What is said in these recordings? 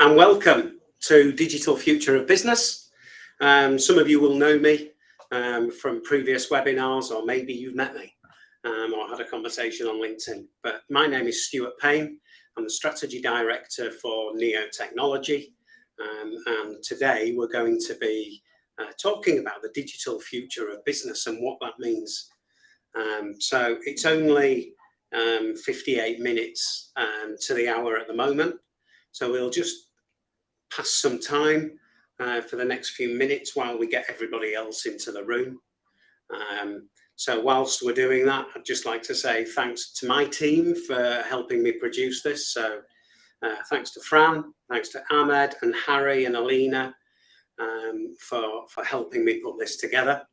and welcome to Digital Future of Business. Some of you will know me from previous webinars, or maybe you've met me or had a conversation on LinkedIn. But my name is Stuart Payne. I'm the Strategy Director for Neo Technology. And today we're going to be talking about the digital future of business and what that means. So it's only 58 minutes to the hour at the moment. So we'll just pass some time for the next few minutes while we get everybody else into the room. So whilst we're doing that, I'd just like to say thanks to my team for helping me produce this. So thanks to Fran, thanks to Ahmed and Harry and Alina for helping me put this together.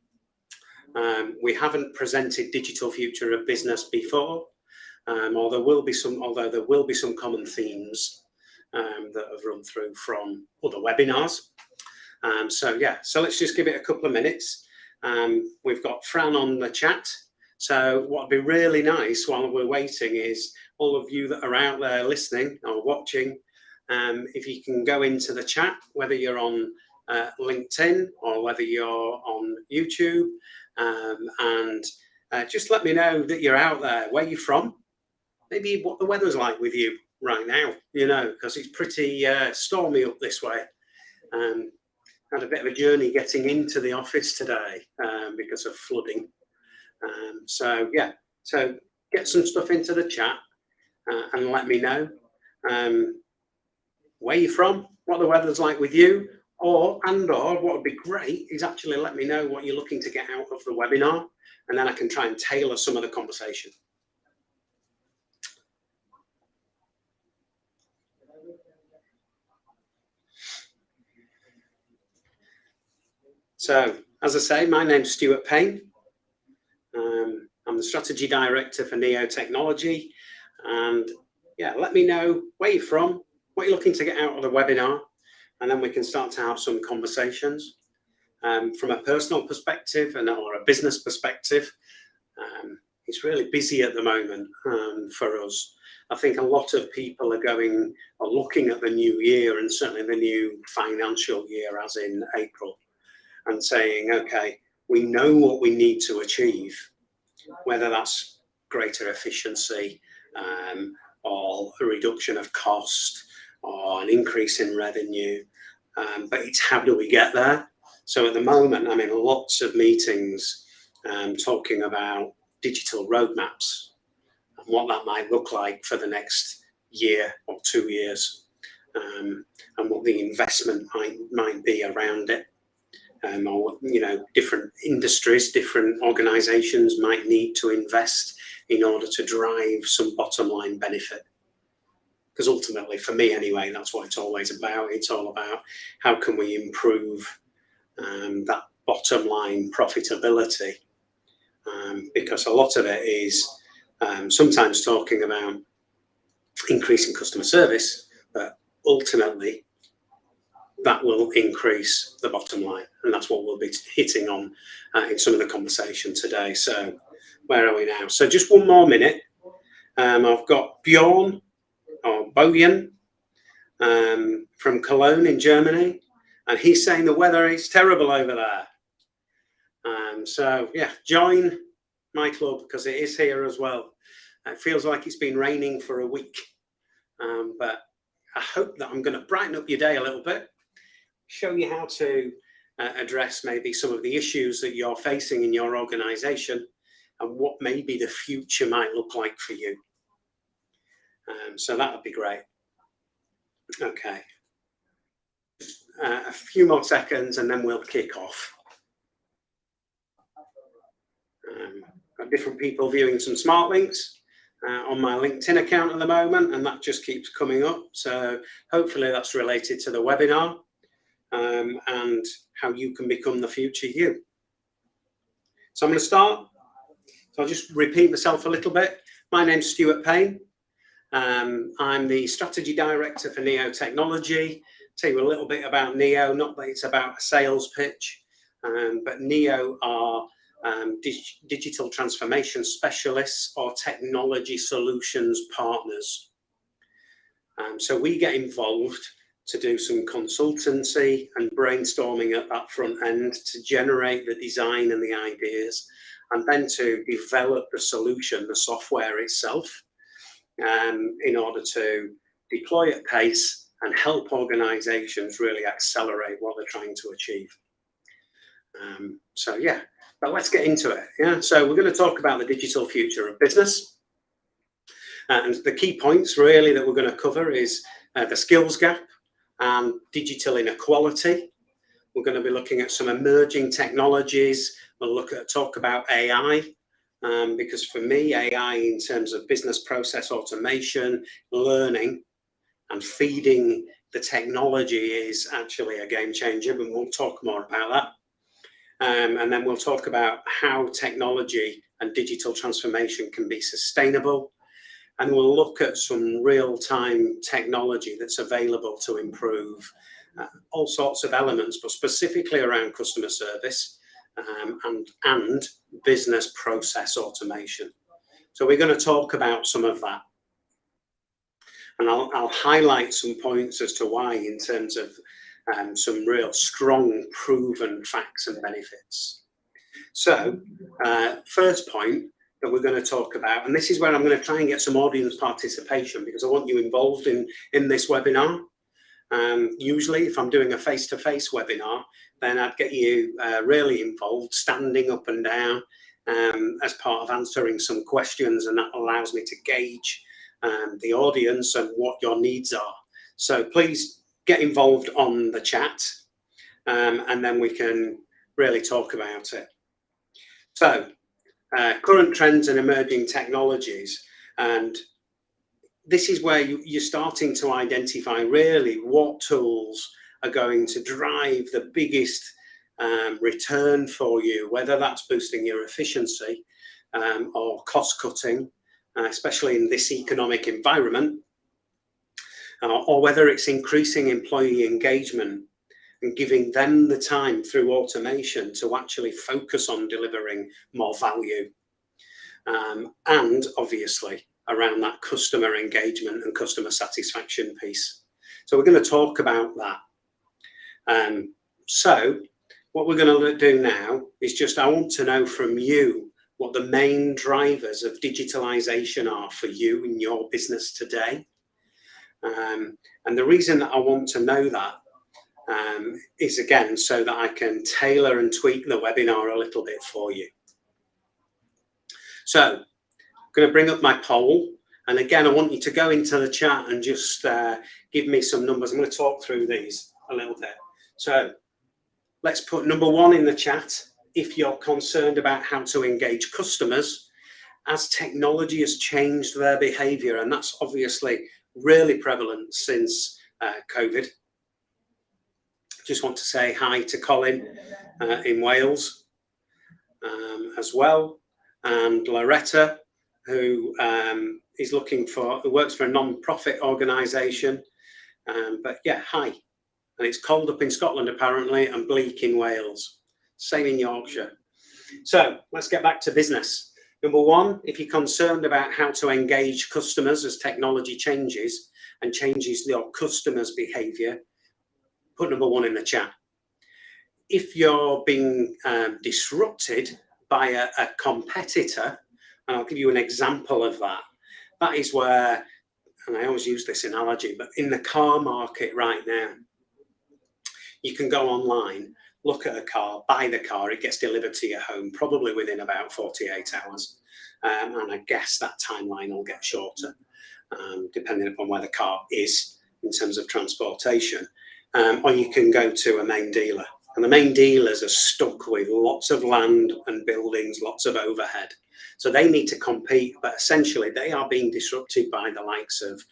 We haven't presented Digital Future of Business before, although there will be some common themes that have run through from other webinars. So let's just give it a couple of minutes. We've got Fran on the chat. So what would be really nice while we're waiting is all of you that are out there listening or watching, if you can go into the chat, whether you're on LinkedIn or whether you're on YouTube, and just let me know that you're out there, where you're from, maybe what the weather's like with you right now, because it's pretty stormy up this way. Had a bit of a journey getting into the office today because of flooding. So get some stuff into the chat and let me know where you're from, what the weather's like with you, or what would be great is actually let me know what you're looking to get out of the webinar, and then I can try and tailor some of the conversation. So, as I say, my name's Stuart Payne. I'm the Strategy Director for Neo Technology. And let me know where you're from, what you're looking to get out of the webinar, and then we can start to have some conversations. From a personal perspective or a business perspective, it's really busy at the moment for us. I think a lot of people are looking at the new year, and certainly the new financial year as in April, and saying, okay, we know what we need to achieve, whether that's greater efficiency or a reduction of cost or an increase in revenue, but it's how do we get there? So at the moment, I'm in lots of meetings talking about digital roadmaps and what that might look like for the next year or 2 years, and what the investment might be around it. Or different industries, different organisations might need to invest in order to drive some bottom line benefit. Because ultimately, for me anyway, that's what it's always about. It's all about how can we improve that bottom line profitability, because a lot of it is sometimes talking about increasing customer service, but ultimately that will increase the bottom line, and that's what we'll be hitting on in some of the conversation today. So where are we now? So just one more minute. I've got Bjorn or Bojan from Cologne in Germany, and he's saying the weather is terrible over there. Join my club, because it is here as well. It feels like it's been raining for a week, but I hope that I'm going to brighten up your day a little bit, show you how to address maybe some of the issues that you're facing in your organisation and what maybe the future might look like for you. So that would be great. Okay. A few more seconds and then we'll kick off. Got different people viewing some smart links on my LinkedIn account at the moment, and that just keeps coming up. So hopefully that's related to the webinar. And how you can become the future you. So I'm going to start. So I'll just repeat myself a little bit. My name's Stuart Payne. I'm the Strategy Director for Neo Technology. Tell you a little bit about Neo, not that it's about a sales pitch, but Neo are digital transformation specialists or technology solutions partners. So we get involved to do some consultancy and brainstorming at that front end to generate the design and the ideas, and then to develop the solution, the software itself, in order to deploy at pace and help organizations really accelerate what they're trying to achieve. So yeah, but let's get into it. Yeah, so we're going to talk about the digital future of business. And the key points really that we're going to cover is the skills gap and digital inequality. We're going to be looking at some emerging technologies. We'll talk about AI, because for me, AI in terms of business process automation, learning, and feeding the technology is actually a game changer, and we'll talk more about that. And then we'll talk about how technology and digital transformation can be sustainable. And we'll look at some real-time technology that's available to improve all sorts of elements, but specifically around customer service and business process automation. So we're going to talk about some of that. And I'll highlight some points as to why in terms of some real strong proven facts and benefits. So first point that we're going to talk about, and this is where I'm going to try and get some audience participation because I want you involved in this webinar. Usually if I'm doing a face-to-face webinar, then I'd get you really involved, standing up and down as part of answering some questions, and that allows me to gauge the audience and what your needs are. So please get involved on the chat, and then we can really talk about it. So current trends and emerging technologies, and this is where you're starting to identify really what tools are going to drive the biggest return for you, whether that's boosting your efficiency or cost cutting, especially in this economic environment, or whether it's increasing employee engagement and giving them the time through automation to actually focus on delivering more value. And obviously around that customer engagement and customer satisfaction piece. So we're going to talk about that. So what we're going to do now is just, I want to know from you what the main drivers of digitalization are for you in your business today. And the reason that I want to know that is, again, so that I can tailor and tweak the webinar a little bit for you. So I'm going to bring up my poll. And again, I want you to go into the chat and just give me some numbers. I'm going to talk through these a little bit. So let's put number 1 in the chat. If you're concerned about how to engage customers as technology has changed their behavior, and that's obviously really prevalent since COVID. Just want to say hi to Colin in Wales as well, and Loretta, who is who works for a non-profit organisation. But yeah, hi. And it's cold up in Scotland apparently, and bleak in Wales. Same in Yorkshire. So let's get back to business. Number 1, if you're concerned about how to engage customers as technology changes and changes your customers' behaviour, put number 1 in the chat. If you're being disrupted by a competitor, and I'll give you an example of that, that is where, and I always use this analogy, but in the car market right now, you can go online, look at a car, buy the car, it gets delivered to your home, probably within about 48 hours. And I guess that timeline will get shorter, depending upon where the car is in terms of transportation. Or you can go to a main dealer. And the main dealers are stuck with lots of land and buildings, lots of overhead. So they need to compete, but essentially they are being disrupted by the likes of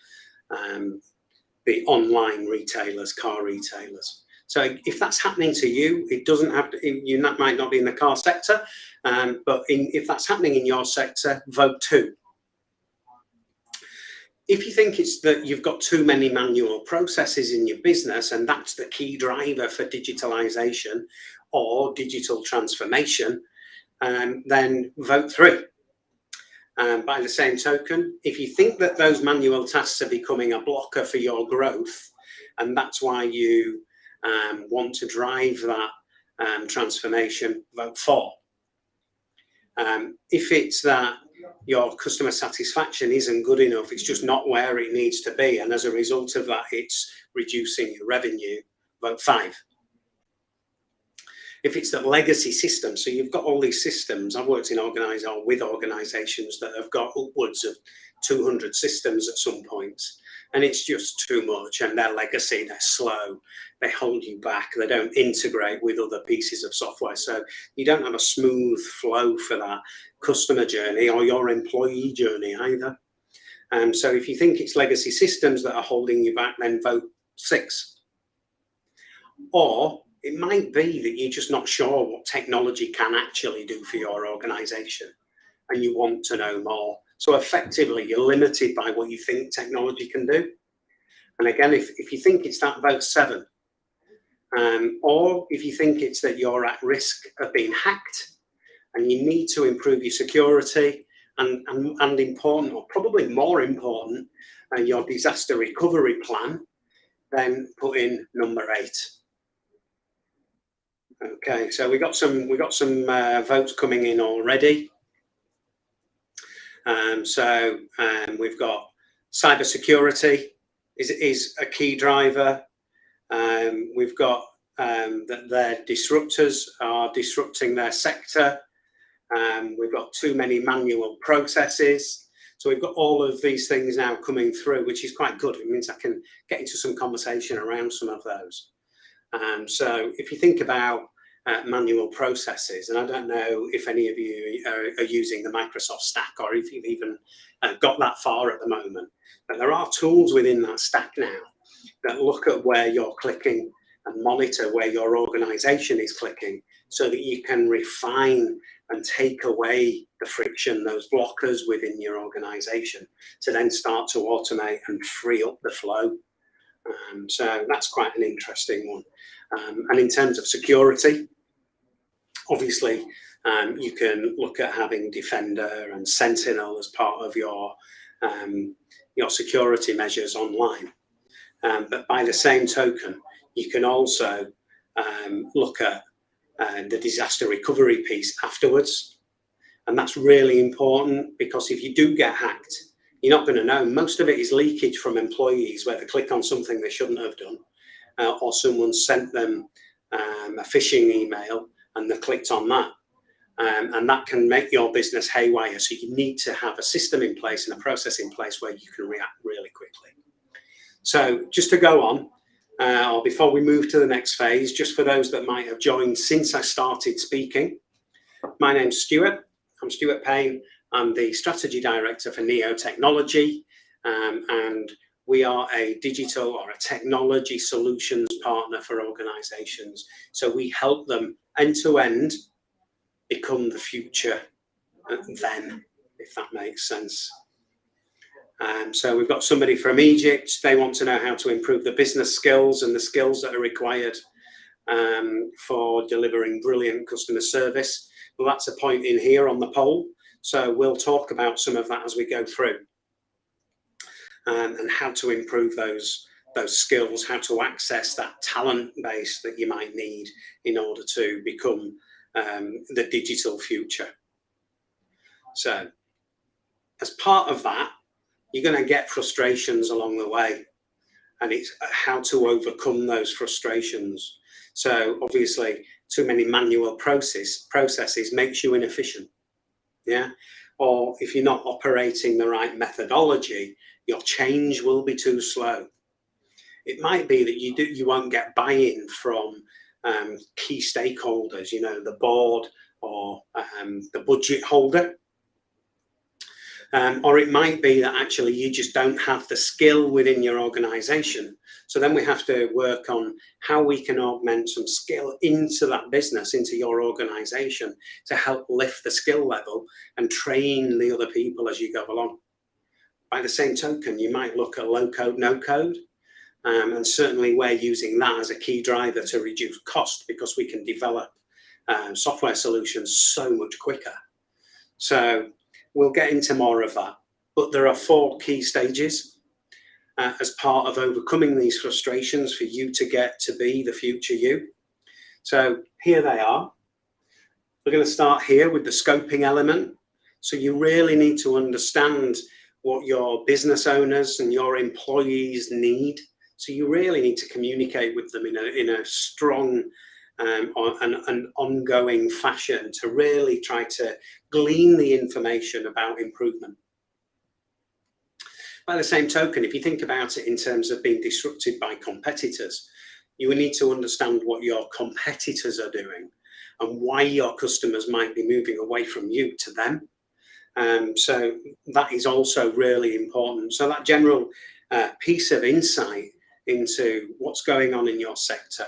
the online retailers, car retailers. So if that's happening to you, it doesn't have to, you might not be in the car sector, but if that's happening in your sector, vote 2. If you think it's that you've got too many manual processes in your business and that's the key driver for digitalization or digital transformation, then vote 3. By the same token, if you think that those manual tasks are becoming a blocker for your growth, and that's why you want to drive that transformation, vote for. If it's that your customer satisfaction isn't good enough, it's just not where it needs to be, and as a result of that, it's reducing your revenue, vote 5. If it's the legacy system, so you've got all these systems. I've worked in with organisations that have got upwards of 200 systems at some points, and it's just too much, and they're legacy, they're slow, they hold you back, they don't integrate with other pieces of software, so you don't have a smooth flow for that customer journey or your employee journey either. So if you think it's legacy systems that are holding you back, then vote 6. Or it might be that you're just not sure what technology can actually do for your organisation and you want to know more. So effectively, you're limited by what you think technology can do. And again, if you think it's that, vote 7. Or if you think it's that you're at risk of being hacked and you need to improve your security and important, or probably more important, your disaster recovery plan, then put in number 8. Okay, so we got some votes coming in already. We've got cybersecurity is a key driver. We've got that their disruptors are disrupting their sector. We've got too many manual processes. So we've got all of these things now coming through, which is quite good. It means I can get into some conversation around some of those. So if you think about manual processes, and I don't know if any of you are using the Microsoft stack or if you've even got that far at the moment, but there are tools within that stack now that look at where you're clicking and monitor where your organization is clicking so that you can refine and take away the friction, those blockers within your organization to then start to automate and free up the flow. So that's quite an interesting one. And in terms of security, obviously, you can look at having Defender and Sentinel as part of your security measures online. But by the same token, you can also look at the disaster recovery piece afterwards. And that's really important because if you do get hacked, you're not going to know. Most of it is leakage from employees where they click on something they shouldn't have done, or someone sent them a phishing email and they clicked on that. And that can make your business haywire. So you need to have a system in place and a process in place where you can react really quickly. So just to go on, or before we move to the next phase, just for those that might have joined since I started speaking, my name's Stuart. I'm Stuart Payne. I'm the Strategy Director for Neo Technology, and we are a digital or a technology solutions partner for organisations. So we help them end-to-end become the future then, if that makes sense. So we've got somebody from Egypt. They want to know how to improve the business skills and the skills that are required for delivering brilliant customer service. Well, that's a point in here on the poll. So we'll talk about some of that as we go through, and how to improve those skills, how to access that talent base that you might need in order to become the digital future. So as part of that, you're going to get frustrations along the way, and it's how to overcome those frustrations. So obviously, too many manual processes makes you inefficient. Yeah, or if you're not operating the right methodology, your change will be too slow. It might be that you won't get buy-in from key stakeholders, you know, the board or the budget holder. Or it might be that actually you just don't have the skill within your organisation. So then we have to work on how we can augment some skill into that business, into your organisation, to help lift the skill level and train the other people as you go along. By the same token, you might look at low code, no code. And certainly we're using that as a key driver to reduce cost because we can develop software solutions so much quicker. So we'll get into more of that. But there are 4 key stages. as part of overcoming these frustrations for you to get to be the future you. So here they are. We're going to start here with the scoping element. So you really need to understand what your business owners and your employees need. So you really need to communicate with them in a strong an ongoing fashion to really try to glean the information about improvement. By the same token, if you think about it in terms of being disrupted by competitors, you will need to understand what your competitors are doing and why your customers might be moving away from you to them. So that is also really important. So that general piece of insight into what's going on in your sector,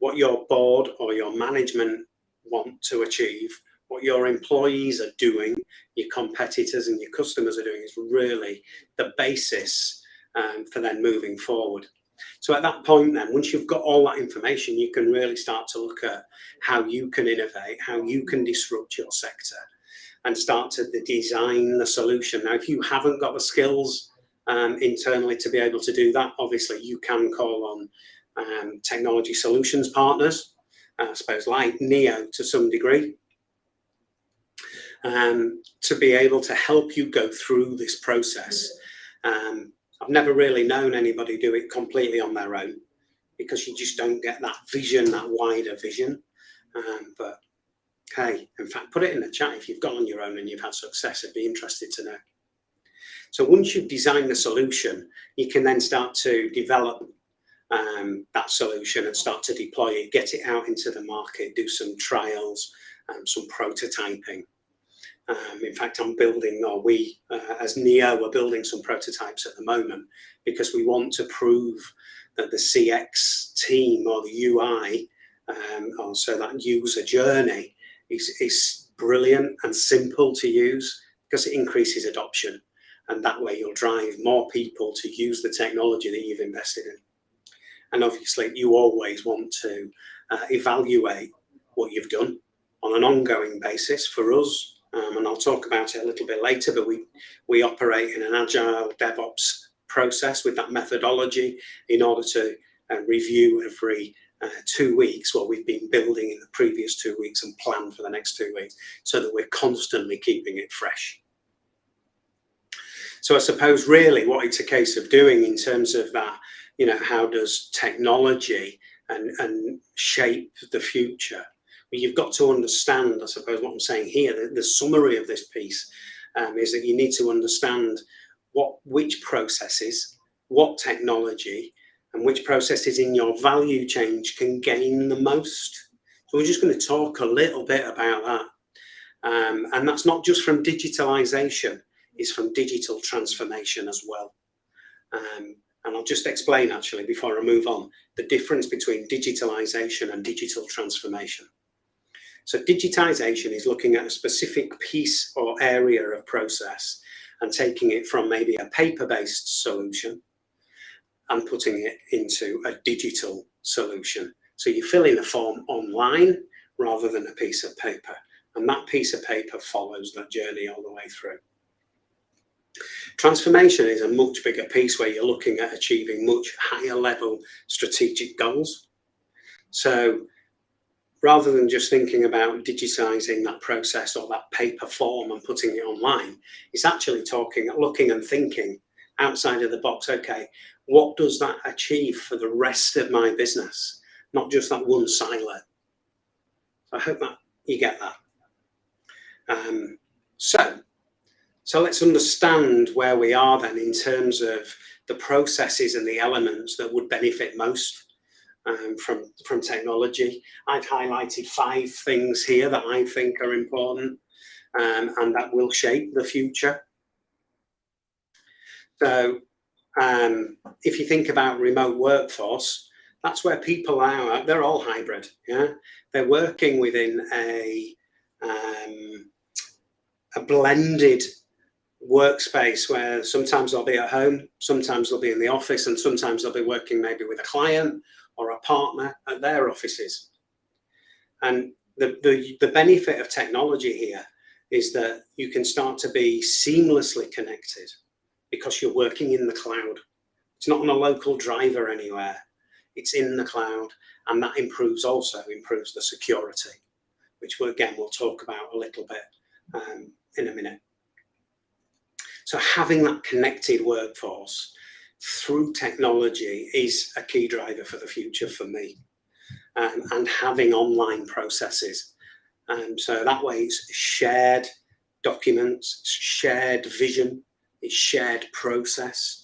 what your board or your management want to achieve, what your employees are doing, your competitors and your customers are doing is really the basis for then moving forward. So at that point then, once you've got all that information, you can really start to look at how you can innovate, how you can disrupt your sector and start to design the solution. Now, if you haven't got the skills internally to be able to do that, obviously you can call on technology solutions partners, I suppose like NEO to some degree, to be able to help you go through this process. I've never really known anybody do it completely on their own because you just don't get that vision, that wider vision. But hey, in fact, put it in the chat if you've gone on your own and you've had success. I'd be interested to know. So once you've designed the solution, you can then start to develop that solution and start to deploy it, get it out into the market, do some trials, some prototyping. In fact, I'm building, or we as NEO are building some prototypes at the moment because we want to prove that the CX team or the UI, also that user journey is brilliant and simple to use because it increases adoption. And that way you'll drive more people to use the technology that you've invested in. And obviously you always want to evaluate what you've done on an ongoing basis. For us, and I'll talk about it a little bit later, but we operate in an agile DevOps process with that methodology in order to review every 2 weeks what we've been building in the previous 2 weeks and plan for the next 2 weeks so that we're constantly keeping it fresh. So I suppose really what it's a case of doing in terms of that, you know, how does technology and shape the future? Well, you've got to understand, I suppose what I'm saying here, the summary of this piece is that you need to understand which processes, what technology, and which processes in your value chain can gain the most. So we're just going to talk a little bit about that. And that's not just from digitalisation, it's from digital transformation as well. And I'll just explain actually before I move on, the difference between digitalisation and digital transformation. So digitization is looking at a specific piece or area of process and taking it from maybe a paper-based solution and putting it into a digital solution. So you fill in a form online rather than a piece of paper. And that piece of paper follows that journey all the way through. Transformation is a much bigger piece where you're looking at achieving much higher level strategic goals. So rather than just thinking about digitizing that process or that paper form and putting it online, it's actually looking and thinking outside of the box. Okay, what does that achieve for the rest of my business? Not just that one silo. I hope that you get that. So let's understand where we are then in terms of the processes and the elements that would benefit most from technology. I've highlighted 5 things here that I think are important and that will shape the future. So if you think about remote workforce, that's where people are. They're all hybrid. Yeah, they're working within a blended workspace where sometimes they'll be at home, sometimes they'll be in the office, and sometimes they'll be working maybe with a client or a partner at their offices. And the benefit of technology here is that you can start to be seamlessly connected because you're working in the cloud. It's not on a local driver anywhere. It's in the cloud, and that improves the security, which we'll talk about a little bit in a minute. So having that connected workforce through technology is a key driver for the future for me, and having online processes. So that way it's shared documents, shared vision, it's shared process.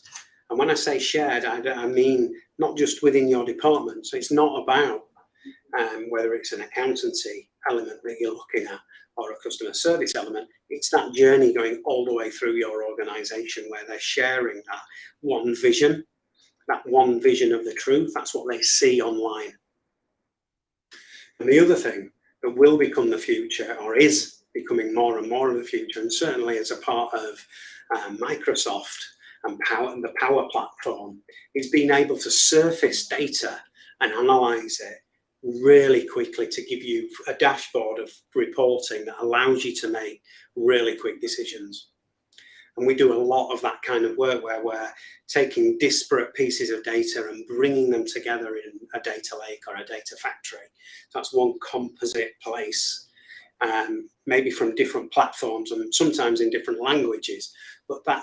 And when I say shared, I mean not just within your department. So it's not about whether it's an accountancy element that you're looking at or a customer service element. It's that journey going all the way through your organization where they're sharing that one vision of the truth. That's what they see online. And the other thing that will become the future, or is becoming more and more of the future, and certainly as a part of Microsoft and the Power Platform, is being able to surface data and analyze it really quickly to give you a dashboard of reporting that allows you to make really quick decisions. And we do a lot of that kind of work where we're taking disparate pieces of data and bringing them together in a data lake or a data factory. So that's one composite place, maybe from different platforms and sometimes in different languages. But that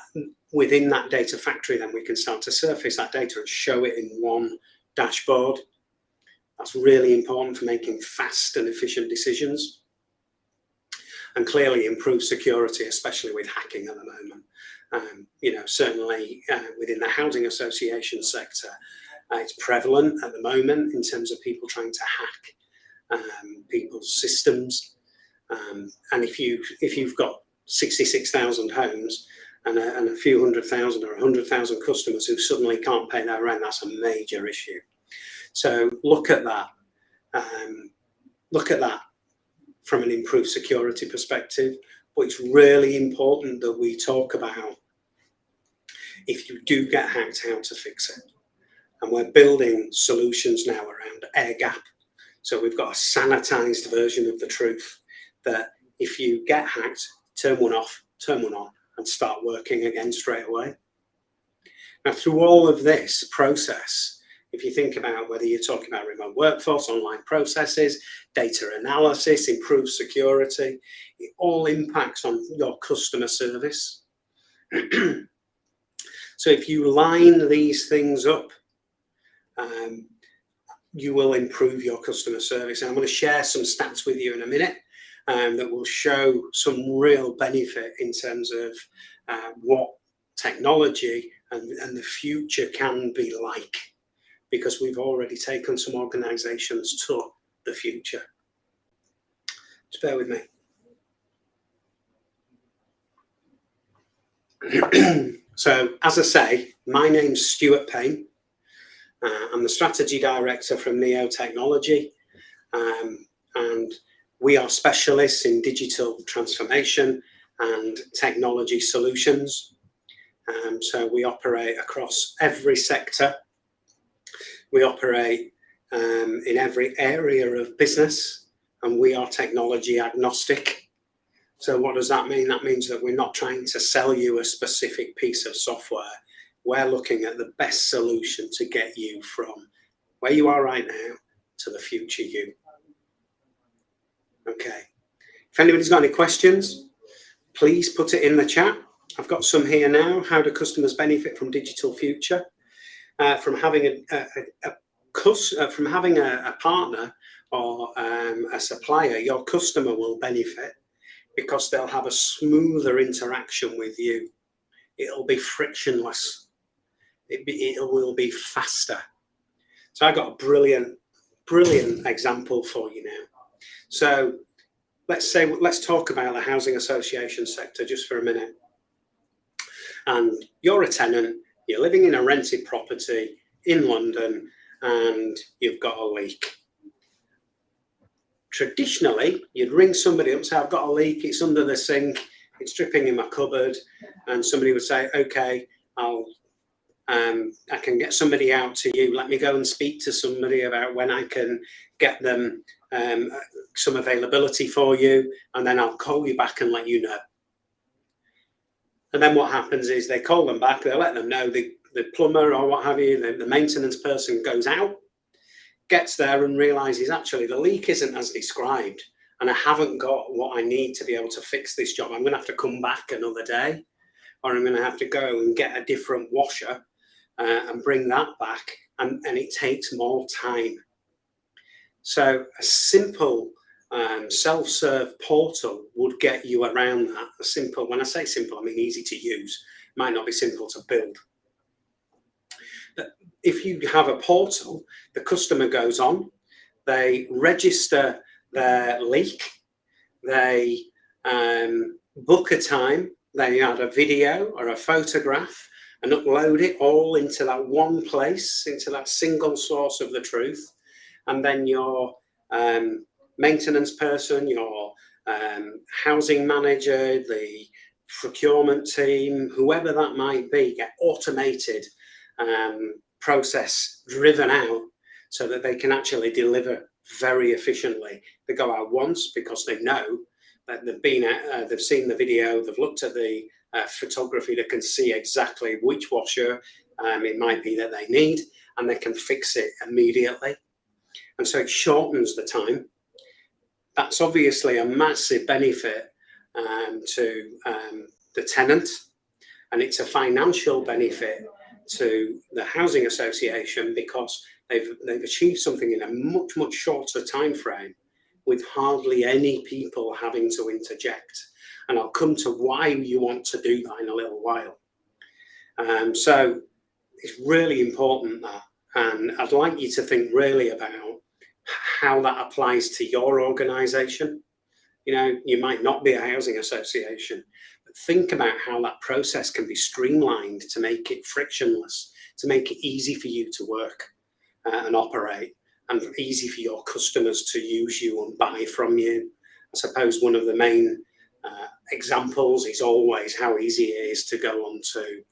within that data factory, then we can start to surface that data and show it in one dashboard. That's really important for making fast and efficient decisions, and clearly improve security, especially with hacking at the moment. Certainly within the housing association sector, it's prevalent at the moment in terms of people trying to hack people's systems. And if you've got 66,000 homes and a few 100,000 or 100,000 customers who suddenly can't pay their rent, that's a major issue. So look at that. Look at that from an improved security perspective. But it's really important that we talk about, if you do get hacked, how to fix it. And we're building solutions now around air gap. So we've got a sanitized version of the truth that if you get hacked, turn one off, turn one on, and start working again straight away. Now, through all of this process, if you think about whether you're talking about remote workforce, online processes, data analysis, improved security, it all impacts on your customer service. So if you line these things up, you will improve your customer service. And I'm going to share some stats with you in a minute that will show some real benefit in terms of what technology and the future can be like, because we've already taken some organizations to the future. Just bear with me. So, as I say, my name's Stuart Payne. I'm the strategy director from Neo Technology, and we are specialists in digital transformation and technology solutions. So we operate across every sector. We operate in every area of business, and we are technology agnostic. So what does that mean? That means that we're not trying to sell you a specific piece of software. We're looking at the best solution to get you from where you are right now to the future you. Okay. If anybody's got any questions, please put it in the chat. I've got some here now. How do customers benefit from digital future? From having a partner or a supplier, your customer will benefit because they'll have a smoother interaction with you. It'll be frictionless. It will be faster. So I got a brilliant example for you now. So let's talk about the housing association sector just for a minute. And you're a tenant, you're living in a rented property in London, and you've got a leak. Traditionally, you'd ring somebody up and say, I've got a leak, it's under the sink, it's dripping in my cupboard, and somebody would say, okay, I can get somebody out to you. Let me go and speak to somebody about when I can get them some availability for you, and then I'll call you back and let you know. And then what happens is they call them back, they let them know, they the plumber or what have you, the maintenance person goes out, gets there and realizes actually the leak isn't as described, and I haven't got what I need to be able to fix this job. I'm going to have to come back another day, or I'm going to have to go and get a different washer and bring that back, and it takes more time. So a simple self-serve portal would get you around that. A simple, when I say simple, I mean easy to use. Might not be simple to build. But if you have a portal, the customer goes on, they register their leak, they book a time, they add a video or a photograph and upload it all into that one place, into that single source of the truth. And then your maintenance person, your housing manager, the procurement team, whoever that might be, get automated process driven out so that they can actually deliver very efficiently. They go out once because they know that they've seen the video, they've looked at the photography, they can see exactly which washer it might be that they need, and they can fix it immediately. And so it shortens the time. That's obviously a massive benefit to the tenant, and it's a financial benefit to the housing association because they've achieved something in a much shorter time frame with hardly any people having to interject. And I'll come to why you want to do that in a little while. So it's really important that, and I'd like you to think really about how that applies to your organisation. You know, you might not be a housing association, but think about how that process can be streamlined to make it frictionless, to make it easy for you to work and operate, and easy for your customers to use you and buy from you. I suppose one of the main examples is always how easy it is to go onto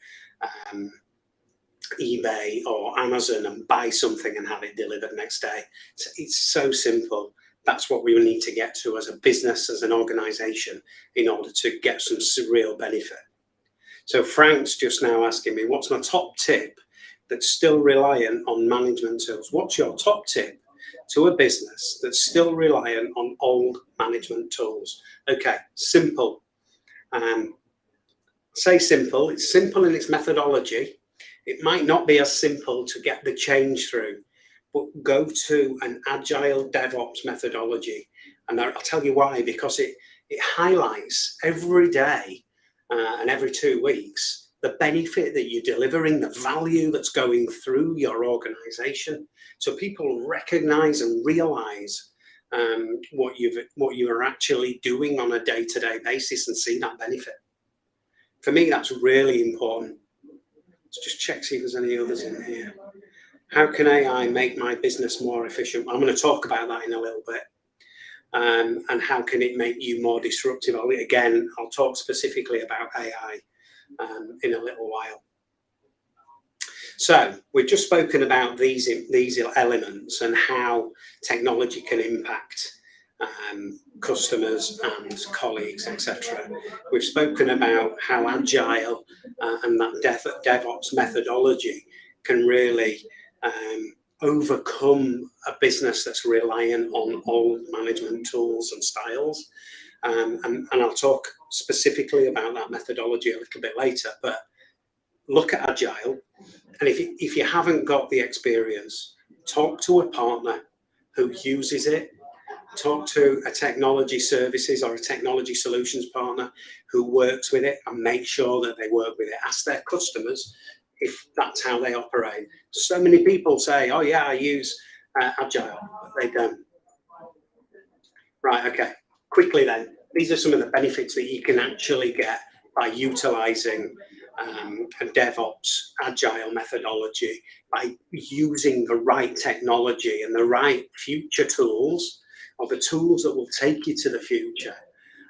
eBay or Amazon and buy something and have it delivered next day. It's so simple. That's what we need to get to as a business, as an organisation, in order to get some real benefit. So Frank's just now asking me, what's my top tip that's still reliant on management tools? What's your top tip to a business that's still reliant on old management tools? Okay, simple. Say simple. It's simple in its methodology. It might not be as simple to get the change through, but go to an agile DevOps methodology. And I'll tell you why, because it highlights every day and every 2 weeks the benefit that you're delivering, the value that's going through your organization. So people recognize and realize what you are actually doing on a day-to-day basis and see that benefit. For me, that's really important. Let's just check, see if there's any others in here. How can AI make my business more efficient? I'm going to talk about that in a little bit. And how can it make you more disruptive? I'll talk specifically about AI in a little while. So we've just spoken about these elements and how technology can impact customers and colleagues, etc. We've spoken about how agile and that DevOps methodology can really overcome a business that's reliant on old management tools and styles. And I'll talk specifically about that methodology a little bit later, but look at agile. And if you haven't got the experience, talk to a partner who uses it. Talk to a technology services or a technology solutions partner who works with it, and make sure that they work with it. Ask their customers if that's how they operate. So many people say, oh yeah, I use agile, but they don't. Right, okay, quickly then. These are some of the benefits that you can actually get by utilizing a DevOps agile methodology, by using the right technology and the right future tools, or the tools that will take you to the future.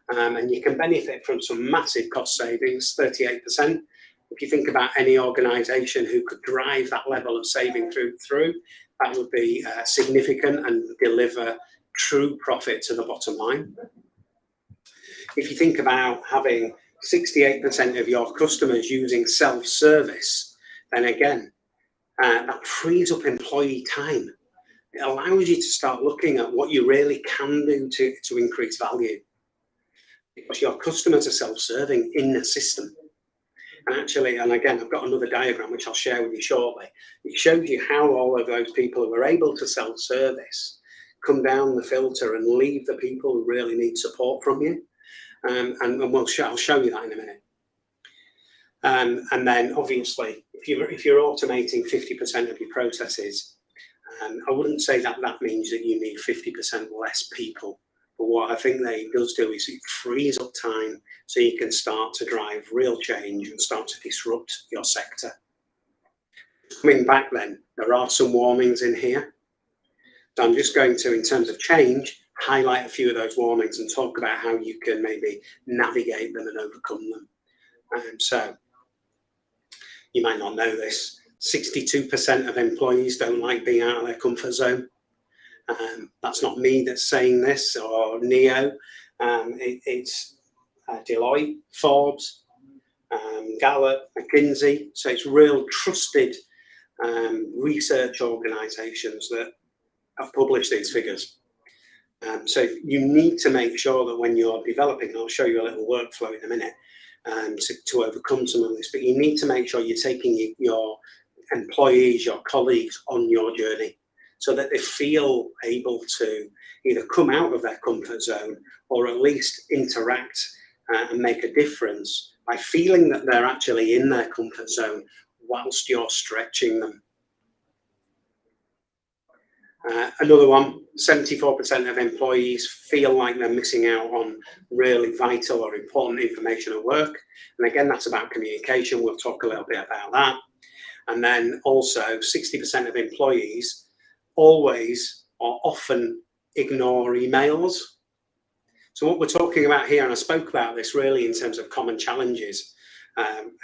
And you can benefit from some massive cost savings, 38%. If you think about any organization who could drive that level of saving through, that would be significant and deliver true profit to the bottom line. If you think about having 68% of your customers using self-service, then again, that frees up employee time. It allows you to start looking at what you really can do to increase value, because your customers are self-serving in the system. And actually, and again, I've got another diagram which I'll share with you shortly. It shows you how all of those people who are able to self-service come down the filter and leave the people who really need support from you. And I'll show you that in a minute. And then obviously, if you're automating 50% of your processes, I wouldn't say that means that you need 50% less people. But what I think that it does do is it frees up time so you can start to drive real change and start to disrupt your sector. Coming back then, there are some warnings in here. So I'm just going to, in terms of change, highlight a few of those warnings and talk about how you can maybe navigate them and overcome them. So you might not know this, 62% of employees don't like being out of their comfort zone. That's not me that's saying this, or Neo. It's Deloitte, Forbes, Gallup, McKinsey. So it's real trusted research organisations that have published these figures. So you need to make sure that when you're developing, and I'll show you a little workflow in a minute to overcome some of this, but you need to make sure you're taking your employees, your colleagues on your journey, so that they feel able to either come out of their comfort zone or at least interact and make a difference by feeling that they're actually in their comfort zone whilst you're stretching them. Another one, 74% of employees feel like they're missing out on really vital or important information at work. And again, that's about communication. We'll talk a little bit about that. And then also 60% of employees always or often ignore emails. So what we're talking about here, and I spoke about this really in terms of common challenges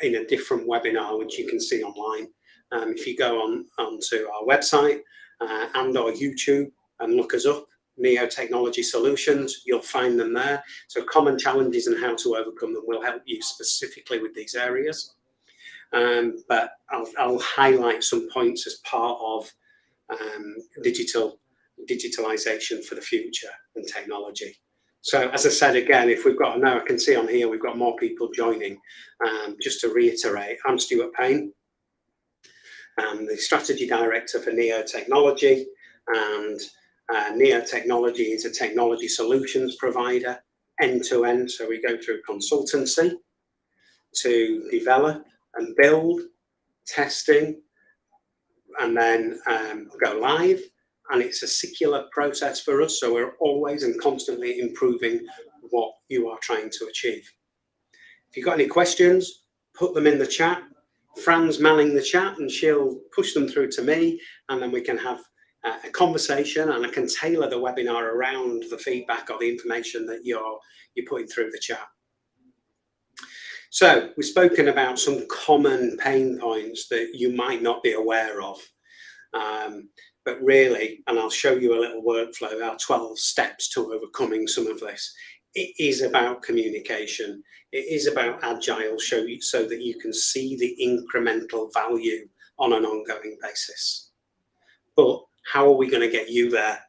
in a different webinar, which you can see online. If you go onto our website and or YouTube and look us up, Neo Technology Solutions, you'll find them there. So common challenges and how to overcome them will help you specifically with these areas. But I'll highlight some points as part of digitalisation for the future and technology. So as I said, again, if we've got, now I can see on here, we've got more people joining. Just to reiterate, I'm Stuart Payne. I'm the Strategy Director for Neo Technology, and Neo Technology is a technology solutions provider, end-to-end. So we go through consultancy to develop and build, testing, and then go live. And it's a circular process for us, so we're always and constantly improving what you are trying to achieve. If you've got any questions, put them in the chat. Fran's manning the chat and she'll push them through to me, and then we can have a conversation, and I can tailor the webinar around the feedback or the information that you're putting through the chat. So we've spoken about some common pain points that you might not be aware of. But really, and I'll show you a little workflow, our 12 steps to overcoming some of this. It is about communication. It is about agile, so that you can see the incremental value on an ongoing basis. But how are we going to get you there?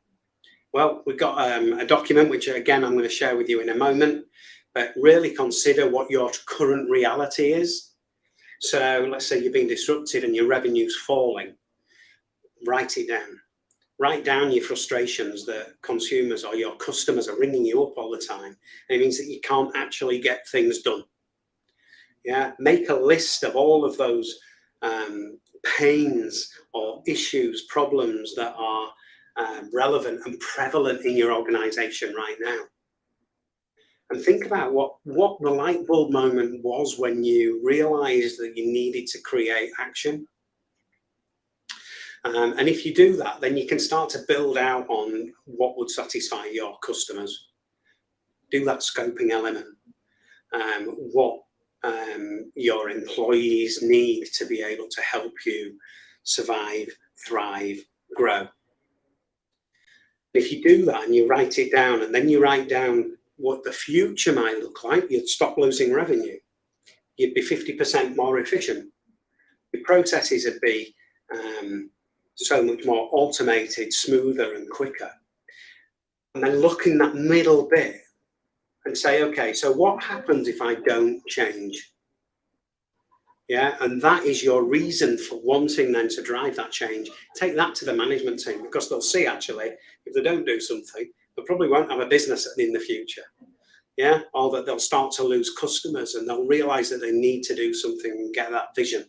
Well, we've got a document, which again, I'm going to share with you in a moment, but really consider what your current reality is. So let's say you've been disrupted and your revenue's falling. Write it down. Write down your frustrations that consumers or your customers are ringing you up all the time. And it means that you can't actually get things done. Yeah, make a list of all of those pains or issues, problems that are relevant and prevalent in your organization right now. And think about what the light bulb moment was when you realized that you needed to create action. And if you do that, then you can start to build out on what would satisfy your customers. Do that scoping element. What your employees need to be able to help you survive, thrive, grow. If you do that and you write it down, and then you write down what the future might look like, you'd stop losing revenue. You'd be 50% more efficient. Your processes would be so much more automated, smoother and quicker. And then look in that middle bit and say, okay, so what happens if I don't change? Yeah, and that is your reason for wanting then to drive that change. Take that to the management team, because they'll see, actually, if they don't do something, they probably won't have a business in the future. Yeah, or that they'll start to lose customers, and they'll realize that they need to do something and get that vision.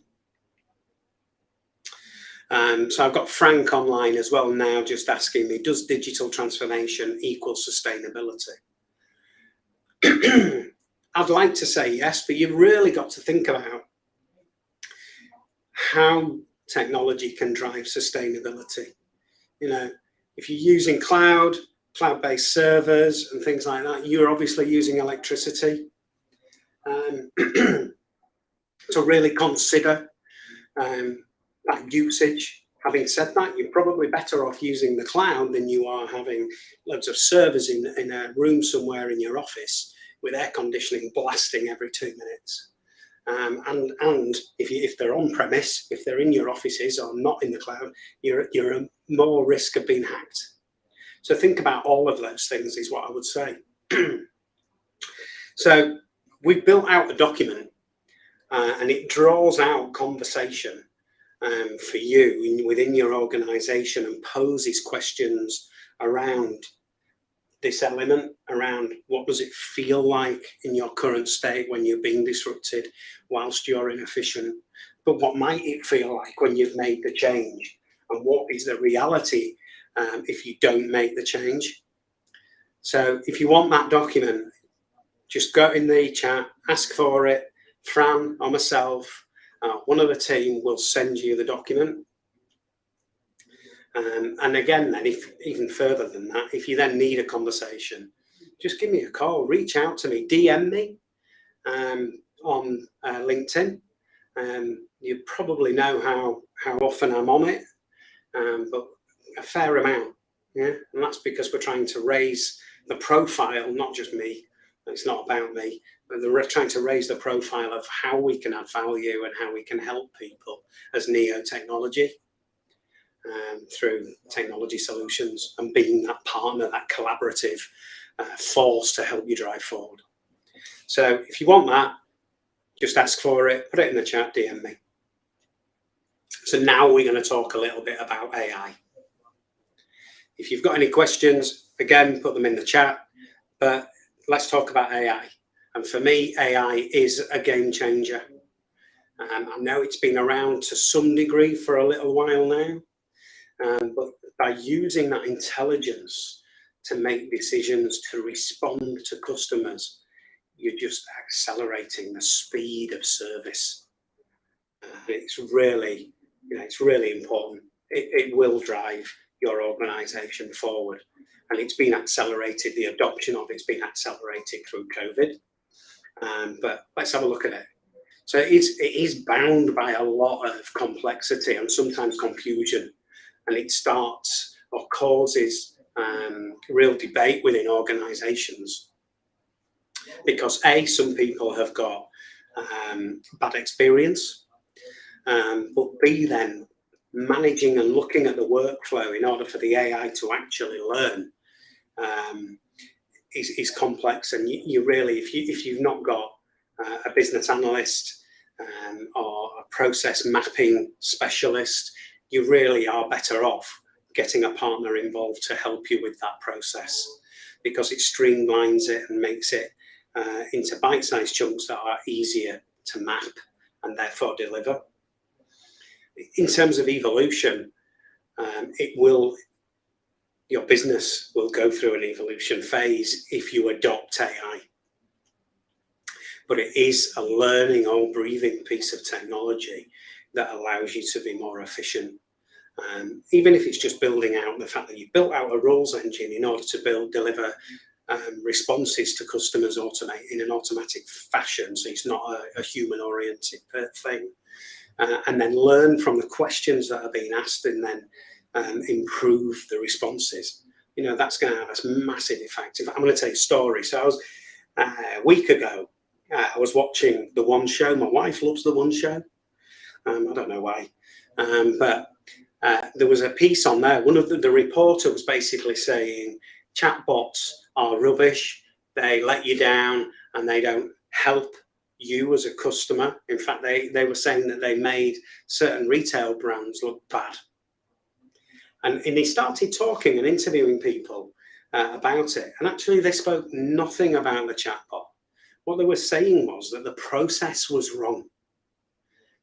So I've got Frank online as well now, just asking me, does digital transformation equal sustainability? I'd like to say yes, but you've really got to think about how technology can drive sustainability. You know, if you're using cloud-based servers and things like that, you're obviously using electricity. To really consider that usage. Having said that, you're probably better off using the cloud than you are having loads of servers in a room somewhere in your office with air conditioning blasting every 2 minutes. And if they're on premise, if they're in your offices or not in the cloud, you're at more risk of being hacked. So think about all of those things is what I would say. So we've built out a document and it draws out conversation for you within your organization and poses questions around this element, around what does it feel like in your current state when you're being disrupted whilst you're inefficient, but what might it feel like when you've made the change, and what is the reality if you don't make the change. So if you want that document, just go in the chat, ask for it. Fran or myself, one of the team will send you the document. And again, then, if even further than that, if you then need a conversation, just give me a call, reach out to me, DM me on LinkedIn. You probably know how often I'm on it, but a fair amount, yeah. And that's because we're trying to raise the profile, not just me. It's not about me, but we're trying to raise the profile of how we can add value and how we can help people as Neo Technology. Through technology solutions and being that partner, that collaborative force to help you drive forward. So if you want that, just ask for it, put it in the chat, DM me. So now we're going to talk a little bit about AI. If you've got any questions, again, put them in the chat, but let's talk about AI. And for me, AI is a game changer. I know it's been around to some degree for a little while now. But by using that intelligence to make decisions, to respond to customers, you're just accelerating the speed of service. It's really, it's really important. It will drive your organisation forward, and it's been accelerated. The adoption of it's been accelerated through COVID. But let's have a look at it. So it is bound by a lot of complexity and sometimes confusion. And it starts or causes real debate within organisations because some people have got bad experience, but B, then managing and looking at the workflow in order for the AI to actually learn is complex. And you really, if you've not got a business analyst or a process mapping specialist, you really are better off getting a partner involved to help you with that process, because it streamlines it and makes it into bite-sized chunks that are easier to map and therefore deliver. In terms of evolution, your business will go through an evolution phase if you adopt AI. But it is a learning or breathing piece of technology that allows you to be more efficient. Even if it's just building out the fact that you built out a rules engine in order to deliver responses to customers in an automatic fashion, so it's not a human-oriented thing, and then learn from the questions that are being asked and then improve the responses. That's going to have a massive effect. I'm going to tell you a story. So I was a week ago, I was watching The One Show. My wife loves The One Show. I don't know why, but there was a piece on there. One of the reporter was basically saying chatbots are rubbish, they let you down, and they don't help you as a customer. In fact, they were saying that they made certain retail brands look bad. And he started talking and interviewing people about it. And actually, they spoke nothing about the chatbot. What they were saying was that the process was wrong.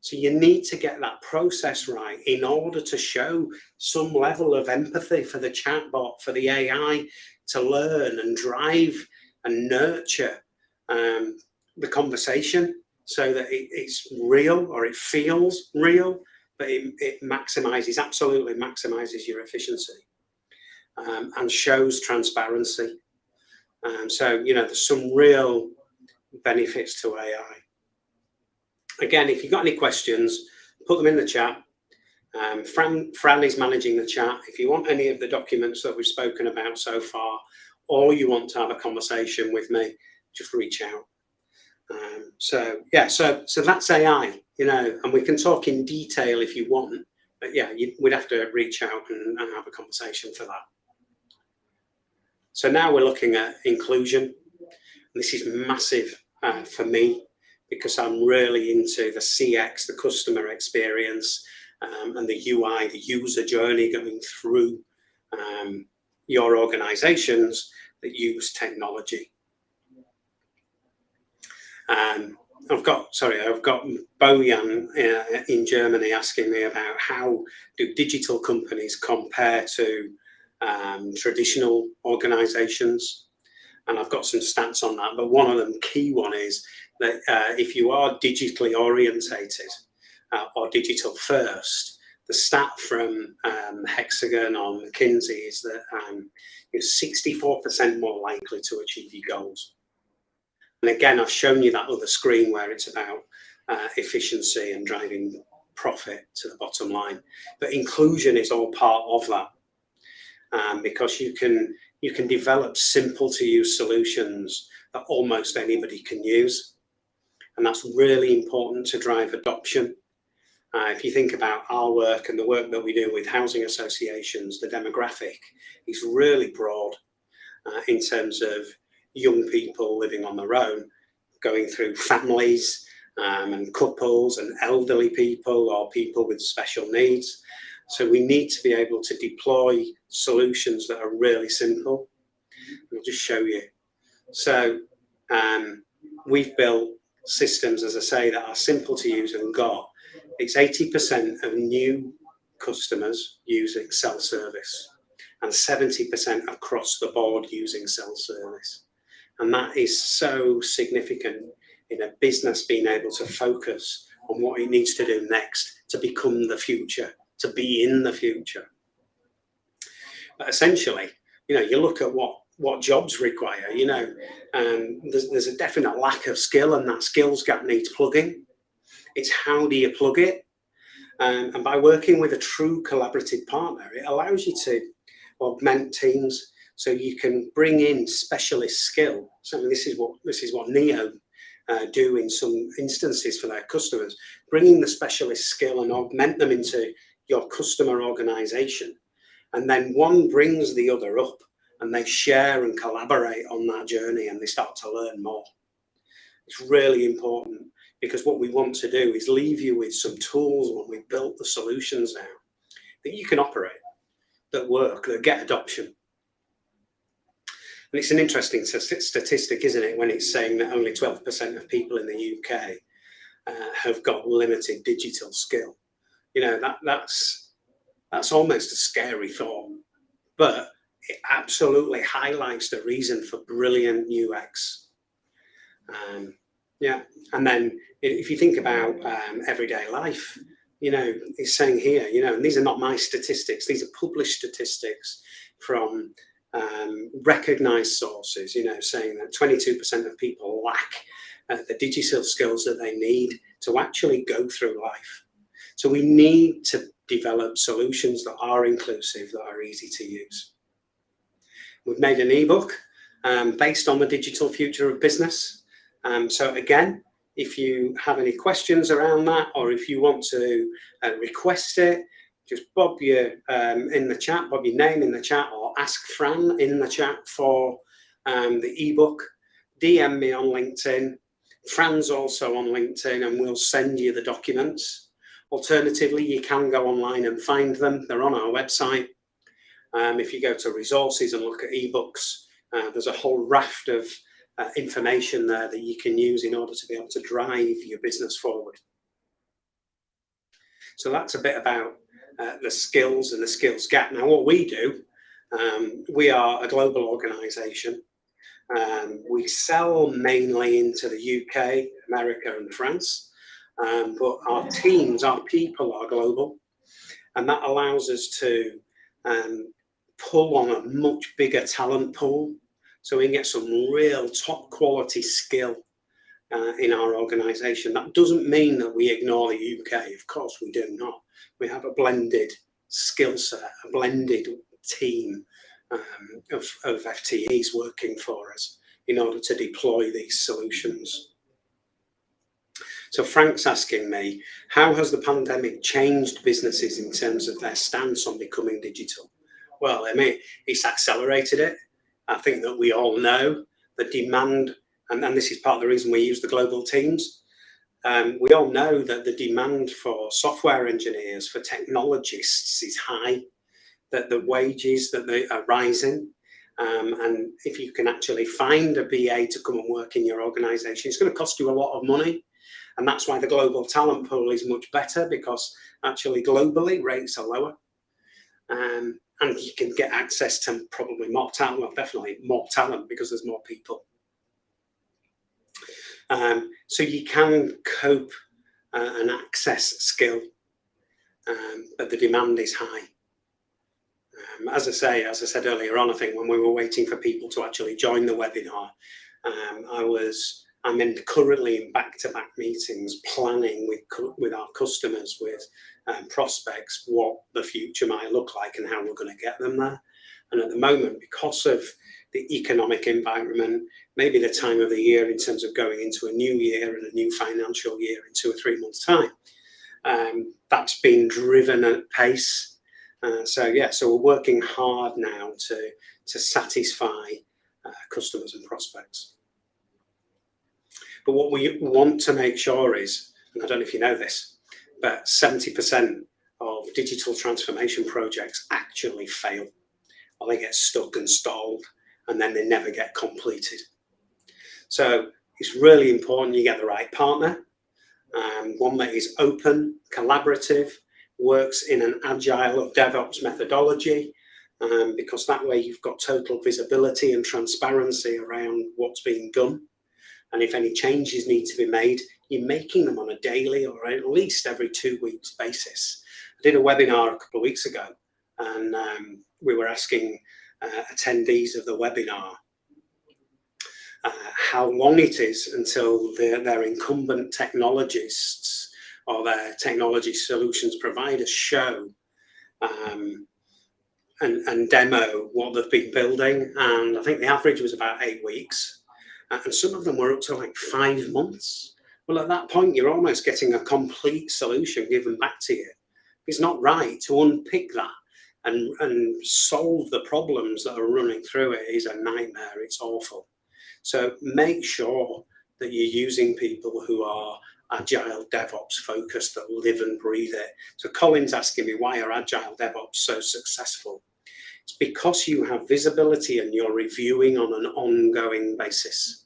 So you need to get that process right in order to show some level of empathy for the chatbot, for the AI to learn and drive and nurture the conversation so that it's real, or it feels real, but it maximizes, absolutely maximizes your efficiency, and shows transparency. So, you know, there's some real benefits to AI. Again, if you've got any questions, put them in the chat. Fran is managing the chat. If you want any of the documents that we've spoken about so far, or you want to have a conversation with me, just reach out. So that's AI, you know, and we can talk in detail if you want, but yeah, we'd have to reach out and have a conversation for that. So now we're looking at inclusion. This is massive for me, because I'm really into the CX, the customer experience, and the UI, the user journey going through your organizations that use technology. I've got Bojan in Germany asking me about how do digital companies compare to traditional organizations. And I've got some stats on that, but one of them, key one, is that if you are digitally orientated or digital first, the stat from Hexagon or McKinsey is that you're 64% more likely to achieve your goals. And again, I've shown you that other screen where it's about efficiency and driving profit to the bottom line. But inclusion is all part of that, because you can develop simple to use solutions that almost anybody can use. And that's really important to drive adoption. If you think about our work and the work that we do with housing associations, the demographic is really broad in terms of young people living on their own, going through families and couples and elderly people or people with special needs. So we need to be able to deploy solutions that are really simple. I'll just show you. So we've built systems, as I say, that are simple to use and it's 80% of new customers using self-service and 70% across the board using self-service. And that is so significant in a business being able to focus on what it needs to do next to become the future, to be in the future. But essentially, you know, you look at what jobs require, you know, there's a definite lack of skill, and that skills gap needs plugging. It's how do you plug it? And by working with a true collaborative partner, it allows you to augment teams, so you can bring in specialist skill. So this is what Neo do in some instances for their customers, bringing the specialist skill and augment them into your customer organization. And then one brings the other up, and they share and collaborate on that journey, and they start to learn more. It's really important, because what we want to do is leave you with some tools when we built the solutions now that you can operate, that work, that get adoption. And it's an interesting statistic, isn't it, when it's saying that only 12% of people in the UK have got limited digital skill. You know, that's almost a scary thought, but it absolutely highlights the reason for brilliant UX. Yeah, and then if you think about everyday life, you know, it's saying here, you know, and these are not my statistics, these are published statistics from recognized sources, you know, saying that 22% of people lack the digital skills that they need to actually go through life. So we need to develop solutions that are inclusive, that are easy to use. We've made an ebook based on the digital future of business. So again, if you have any questions around that, or if you want to request it, just bob your in the chat, bob your name in the chat, or ask Fran in the chat for the ebook. DM me on LinkedIn. Fran's also on LinkedIn, and we'll send you the documents. Alternatively, you can go online and find them. They're on our website. If you go to resources and look at ebooks, there's a whole raft of information there that you can use in order to be able to drive your business forward. So that's a bit about the skills and the skills gap. Now, what we do, we are a global organisation. We sell mainly into the UK, America and France, but our teams, our people are global, and that allows us to pull on a much bigger talent pool, so we can get some real top quality skill in our organisation. That doesn't mean that we ignore the UK, of course we do not. We have a blended skill set, a blended team of FTEs working for us in order to deploy these solutions. So Frank's asking me, how has the pandemic changed businesses in terms of their stance on becoming digital? Well, I mean, it's accelerated it. I think that we all know the demand, and this is part of the reason we use the global teams. We all know that the demand for software engineers, for technologists is high, that the wages that they are rising. And if you can actually find a BA to come and work in your organisation, it's going to cost you a lot of money. And that's why the global talent pool is much better, because actually globally rates are lower. And you can get access to probably more talent, well, definitely more talent, because there's more people. So you can cope and access skill, but the demand is high. As I said earlier on, I think when we were waiting for people to actually join the webinar, I'm currently in back-to-back meetings planning with our customers, with prospects, what the future might look like and how we're going to get them there. And at the moment, because of the economic environment, maybe the time of the year in terms of going into a new year and a new financial year in 2 or 3 months' time, that's been driven at pace. So we're working hard now to satisfy customers and prospects. But what we want to make sure is, and I don't know if you know this, but 70% of digital transformation projects actually fail, or they get stuck and stalled, and then they never get completed. So it's really important you get the right partner, one that is open, collaborative, works in an agile or DevOps methodology, because that way you've got total visibility and transparency around what's being done. And if any changes need to be made, you're making them on a daily or at least every 2 weeks basis. I did a webinar a couple of weeks ago, and we were asking attendees of the webinar how long it is until their incumbent technologists or their technology solutions providers show and demo what they've been building. And I think the average was about 8 weeks. And some of them were up to like 5 months. Well, at that point, you're almost getting a complete solution given back to you. It's not right to unpick that and solve the problems that are running through it. Is a nightmare. It's awful. So make sure that you're using people who are agile DevOps focused, that live and breathe it. So Colin's asking me, why are agile DevOps so successful? It's because you have visibility and you're reviewing on an ongoing basis.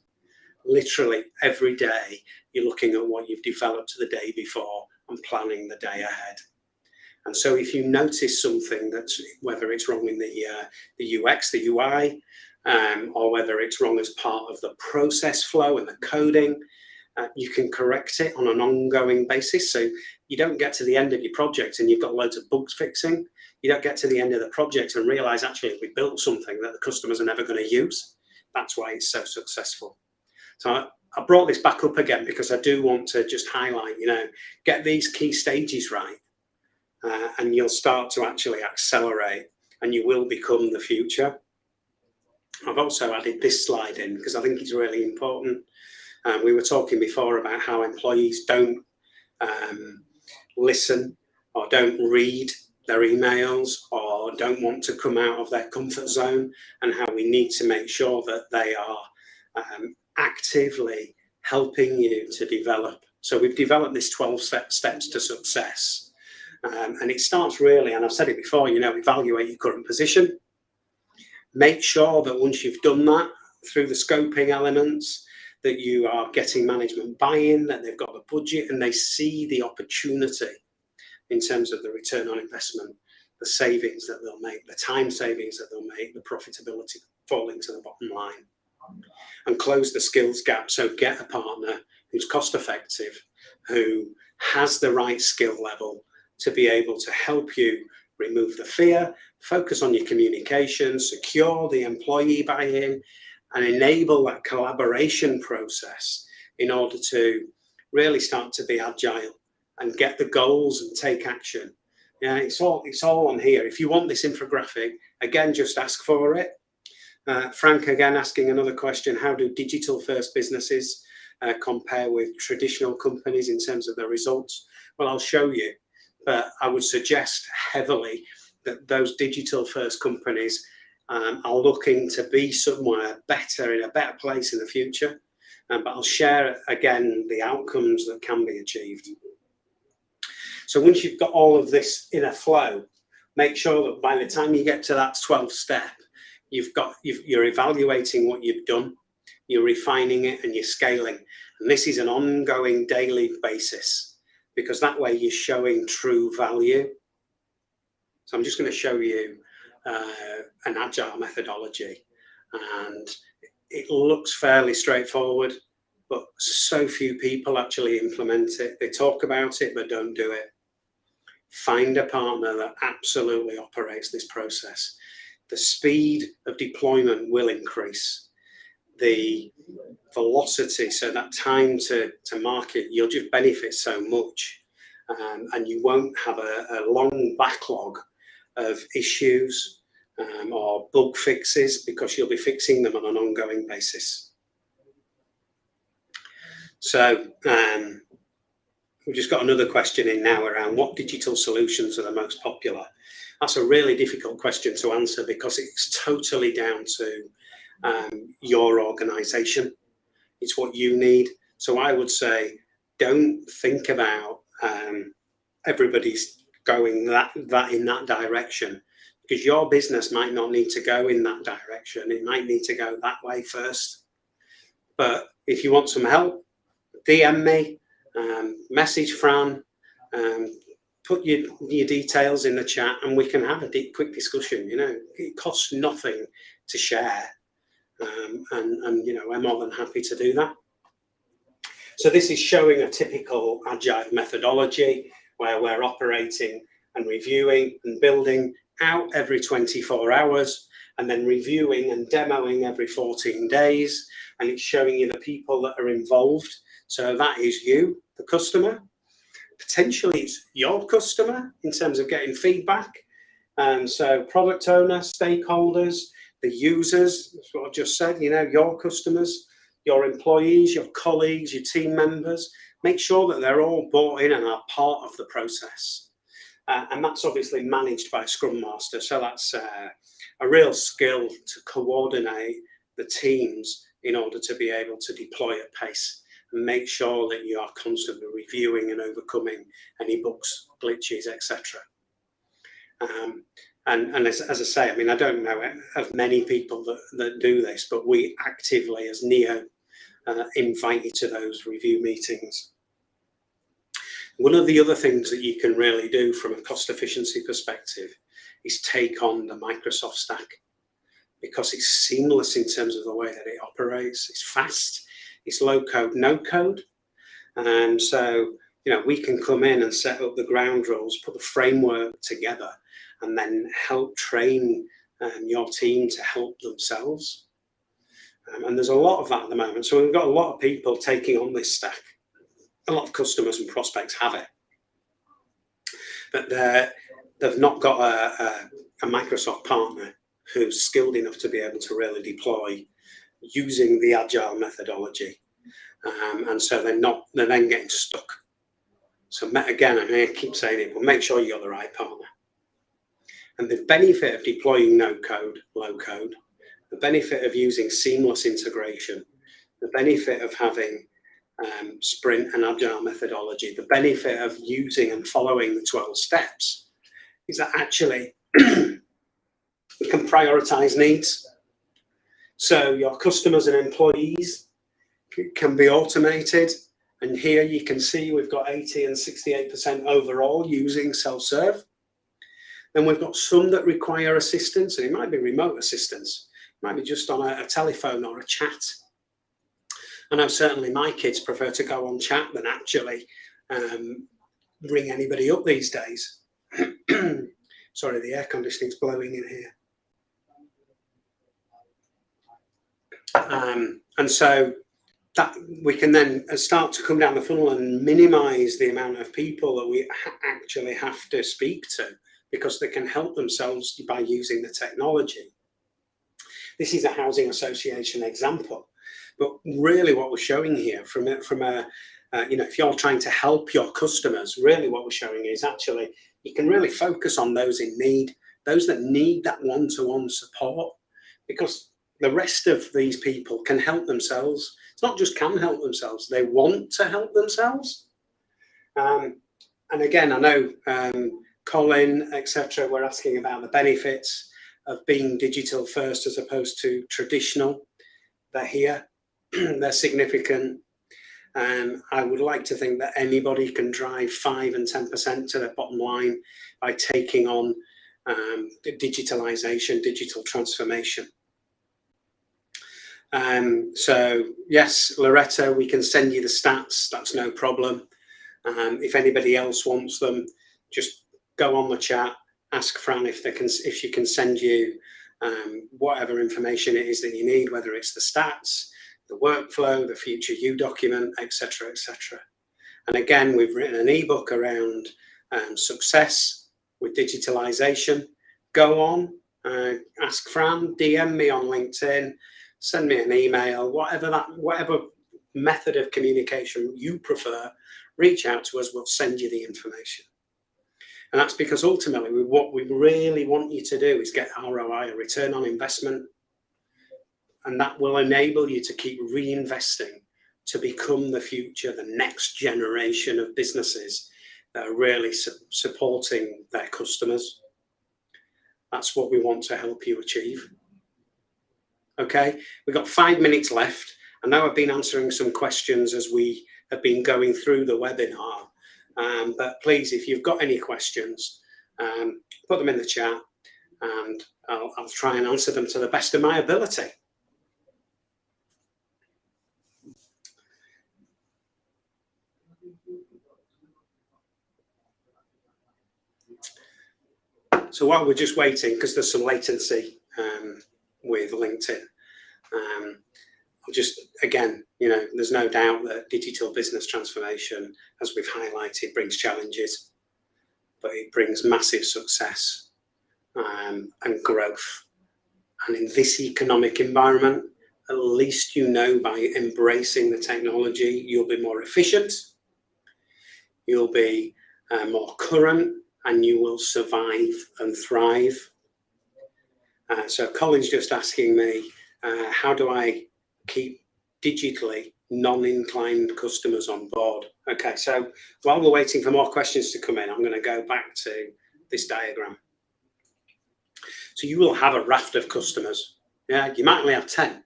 Literally every day, you're looking at what you've developed the day before and planning the day ahead. And so if you notice something that's, whether it's wrong in the UX, the UI, or whether it's wrong as part of the process flow and the coding, you can correct it on an ongoing basis. So you don't get to the end of your project and you've got loads of bugs fixing. You don't get to the end of the project and realize actually we built something that the customers are never going to use. That's why it's so successful. So I brought this back up again because I do want to just highlight, get these key stages right, and you'll start to actually accelerate and you will become the future. I've also added this slide in because I think it's really important. We were talking before about how employees don't listen or don't read their emails or don't want to come out of their comfort zone, and how we need to make sure that they are actively helping you to develop. So we've developed this 12 steps to success. And it starts really, and I've said it before, evaluate your current position. Make sure that once you've done that through the scoping elements, that you are getting management buy-in, that they've got the budget and they see the opportunity in terms of the return on investment, the savings that they'll make, the time savings that they'll make, the profitability falling to the bottom line. And close the skills gap. So get a partner who's cost effective, who has the right skill level to be able to help you remove the fear, focus on your communication, secure the employee buy-in, and enable that collaboration process in order to really start to be agile and get the goals and take action. Yeah, it's all on here. If you want this infographic, again, just ask for it. Frank again asking another question: how do digital first businesses compare with traditional companies in terms of their results? Well, I'll show you, but I would suggest heavily that those digital first companies are looking to be somewhere better, in a better place in the future. But I'll share again the outcomes that can be achieved. So once you've got all of this in a flow, make sure that by the time you get to that 12th step, you're evaluating what you've done, you're refining it, and you're scaling. And this is an ongoing daily basis, because that way you're showing true value. So I'm just going to show you an agile methodology, and it looks fairly straightforward, but so few people actually implement it. They talk about it but don't do it. Find a partner that absolutely operates this process. The speed of deployment will increase. The velocity, so that time to market, you'll just benefit so much, and you won't have a long backlog of issues or bug fixes, because you'll be fixing them on an ongoing basis. So we've just got another question in now around what digital solutions are the most popular. That's a really difficult question to answer, because it's totally down to your organization. It's what you need. So I would say, don't think about everybody's going that in that direction, because your business might not need to go in that direction. It might need to go that way first. But if you want some help, DM me, message Fran, put your details in the chat, and we can have a quick discussion. It costs nothing to share, and I'm more than happy to do that. So this is showing a typical agile methodology where we're operating and reviewing and building out every 24 hours, and then reviewing and demoing every 14 days. And it's showing you the people that are involved. So that is you, the customer. Potentially it's your customer in terms of getting feedback. So product owner, stakeholders, the users, that's what I've just said, your customers, your employees, your colleagues, your team members. Make sure that they're all bought in and are part of the process. And that's obviously managed by a Scrum Master. So that's a real skill to coordinate the teams in order to be able to deploy at pace, and make sure that you are constantly reviewing and overcoming any bugs, glitches, etc. And as I say, I don't know of many people that do this, but we actively, as Neo, invite you to those review meetings. One of the other things that you can really do from a cost efficiency perspective is take on the Microsoft stack, because it's seamless in terms of the way that it operates. It's fast, it's low code, no code. And so, we can come in and set up the ground rules, put the framework together, and then help train your team to help themselves. And there's a lot of that at the moment. So we've got a lot of people taking on this stack. A lot of customers and prospects have it, but they've not got a Microsoft partner who's skilled enough to be able to really deploy using the agile methodology. and so they're then getting stuck. So again, I'm going to keep saying it, but make sure you're the right partner. And the benefit of deploying no code, low code, the benefit of using seamless integration, the benefit of having sprint and agile methodology, the benefit of using and following the 12 steps is that actually we can prioritize needs. So your customers and employees can be automated. And here you can see we've got 80 and 68% overall using self-serve. Then we've got some that require assistance, and it might be remote assistance. It might be just on a telephone or a chat. I know certainly my kids prefer to go on chat than actually ring anybody up these days. Sorry, the air conditioning's blowing in here. And so that we can then start to come down the funnel and minimize the amount of people that we actually have to speak to, because they can help themselves by using the technology. This is a housing association example, but really what we're showing here from a if you're trying to help your customers, really what we're showing is actually you can really focus on those in need, those that need that one-to-one support, because the rest of these people can help themselves. It's not just can help themselves, they want to help themselves. And again, I know Colin, etc., were asking about the benefits of being digital first as opposed to traditional. They're here, they're significant. I would like to think that anybody can drive 5 and 10% to their bottom line by taking on digitalisation, digital transformation. So yes, Loretta, we can send you the stats, that's no problem. If anybody else wants them, just go on the chat, ask Fran if she can send you whatever information it is that you need, whether it's the stats, the workflow, the future you document, etc., etc. And again, we've written an ebook around success with digitalisation. Go on, ask Fran, DM me on LinkedIn, send me an email, whatever method of communication you prefer, reach out to us, we'll send you the information. And that's because ultimately what we really want you to do is get ROI, a return on investment, and that will enable you to keep reinvesting to become the future, the next generation of businesses that are really supporting their customers. That's what we want to help you achieve. Okay, we've got 5 minutes left. I know I've been answering some questions as we have been going through the webinar, but please, if you've got any questions, put them in the chat and I'll try and answer them to the best of my ability. So while we're just waiting, because there's some latency with LinkedIn, I'll just, again, there's no doubt that digital business transformation, as we've highlighted, brings challenges, but it brings massive success and growth. And in this economic environment, at least by embracing the technology, you'll be more efficient, you'll be more current, and you will survive and thrive. So Colin's just asking me, how do I keep digitally non-inclined customers on board? Okay, so while we're waiting for more questions to come in, I'm going to go back to this diagram. So you will have a raft of customers. Yeah, you might only have 10.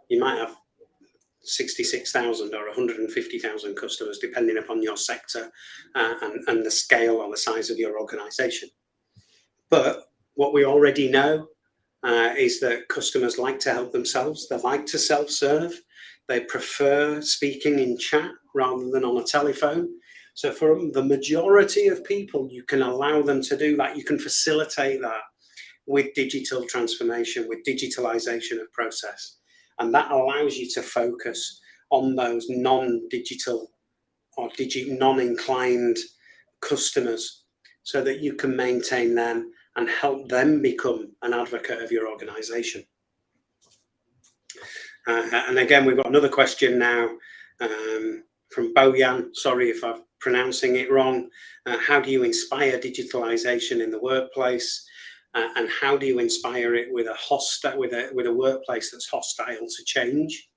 You might have 66,000 or 150,000 customers, depending upon your sector and the scale or the size of your organization. But what we already know is that customers like to help themselves. They like to self-serve. They prefer speaking in chat rather than on a telephone. So for the majority of people, you can allow them to do that. You can facilitate that with digital transformation, with digitalization of process. And that allows you to focus on those non-digital or non-inclined customers so that you can maintain them and help them become an advocate of your organization. And again, we've got another question now. from Bojan, sorry if I'm pronouncing it wrong. How do you inspire digitalisation in the workplace? And how do you inspire it with a workplace that's hostile to change?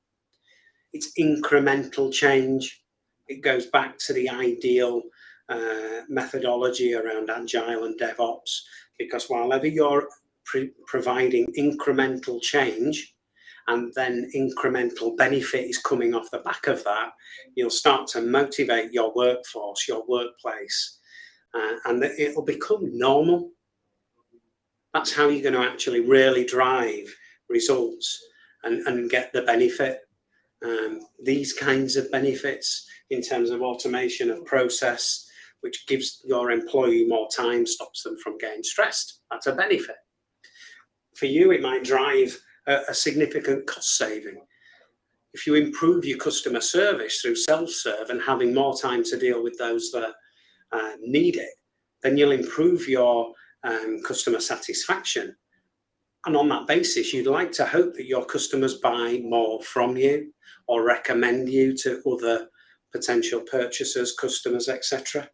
It's incremental change. It goes back to the ideal methodology around Agile and DevOps, because while ever you're providing incremental change and then incremental benefit is coming off the back of that, you'll start to motivate your workforce, your workplace, and it'll become normal. That's how you're going to actually really drive results and get the benefit. These kinds of benefits in terms of automation of process, which gives your employee more time, stops them from getting stressed. That's a benefit. For you, it might drive a significant cost saving. If you improve your customer service through self-serve and having more time to deal with those that need it, then you'll improve your customer satisfaction. And on that basis, you'd like to hope that your customers buy more from you or recommend you to other potential purchasers, customers, etc.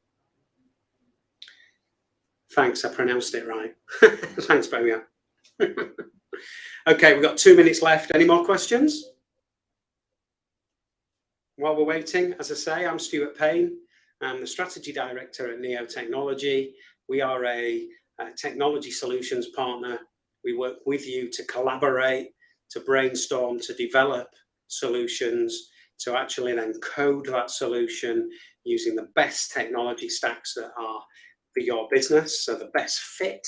Thanks, I pronounced it right. Thanks, Bojan. Okay, we've got 2 minutes left. Any more questions? While we're waiting, as I say, I'm Stuart Payne. I'm the Strategy Director at Neo Technology. We are a technology solutions partner. We work with you to collaborate, to brainstorm, to develop solutions, to actually then code that solution using the best technology stacks that are for your business, so the best fit.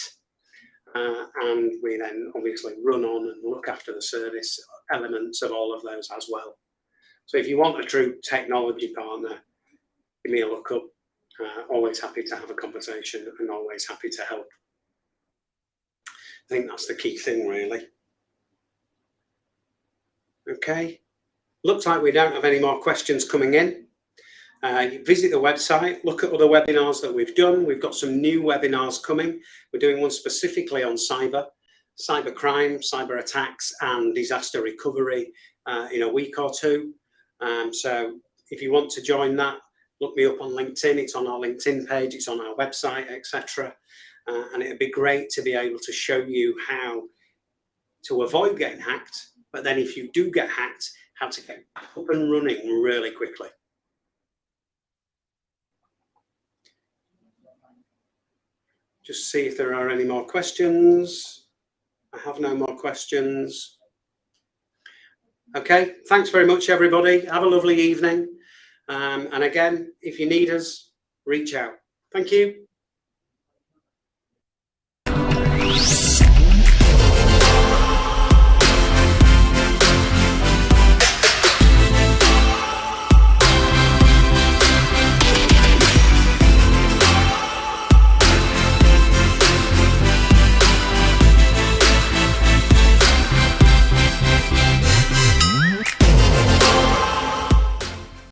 And we then obviously run on and look after the service elements of all of those as well. So if you want a true technology partner, give me a look up. Always happy to have a conversation and always happy to help. I think that's the key thing, really. Okay. Looks like we don't have any more questions coming in. Visit the website, look at other webinars that we've done. We've got some new webinars coming. We're doing one specifically on cyber crime, cyber attacks and disaster recovery in a week or two. So if you want to join that, look me up on LinkedIn. It's on our LinkedIn page, it's on our website, etc. And it'd be great to be able to show you how to avoid getting hacked, but then if you do get hacked, how to get up and running really quickly. Just see if there are any more questions. I have no more questions. Okay, thanks very much, everybody. Have a lovely evening. And again, if you need us, reach out. Thank you.